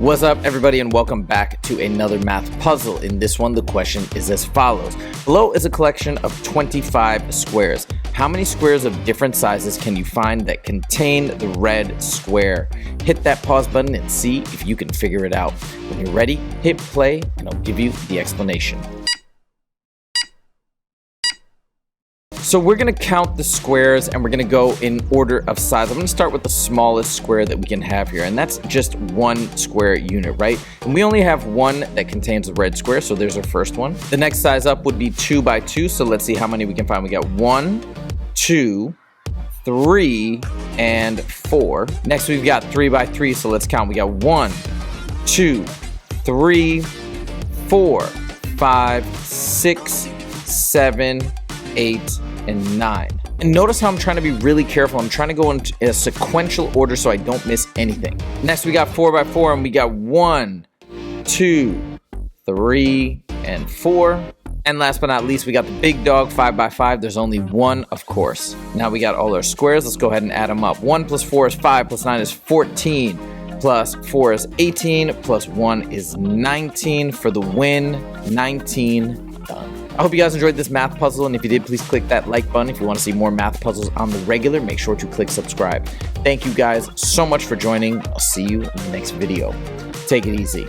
What's up, everybody, and welcome back to another math puzzle. In this one, the question is as follows. Below is a collection of 25 squares. How many squares of different sizes can you find that contain the red square? Hit that pause button and see if you can figure it out. When you're ready, hit play, and I'll give you the explanation. So we're going to count the squares and we're going to go in order of size. I'm going to start with the smallest square that we can have here, and that's just one square unit, right? And we only have one that contains the red square, so there's our first one. The next size up would be 2 by 2, so let's see how many we can find. We got 1, 2, 3, and 4. Next we've got 3 by 3, so let's count. We got 1, 2, 3, 4, 5, 6, 7, 8, and 9. And notice how I'm trying to be really careful. I'm trying to go in a sequential order so I don't miss anything. Next we got 4 by 4, and we got 1, 2, 3, and 4. And last but not least, we got the big dog, 5 by 5. There's only one, of course. Now we got all our squares. Let's go ahead and add them up. 1 plus 4 is 5, plus 9 is 14, plus 4 is 18, plus 1 is 19 for the win. 19 done. I hope you guys enjoyed this math puzzle, and if you did, please click that like button. If you want to see more math puzzles on the regular, make sure to click subscribe. Thank you guys so much for joining. I'll see you in the next video. Take it easy.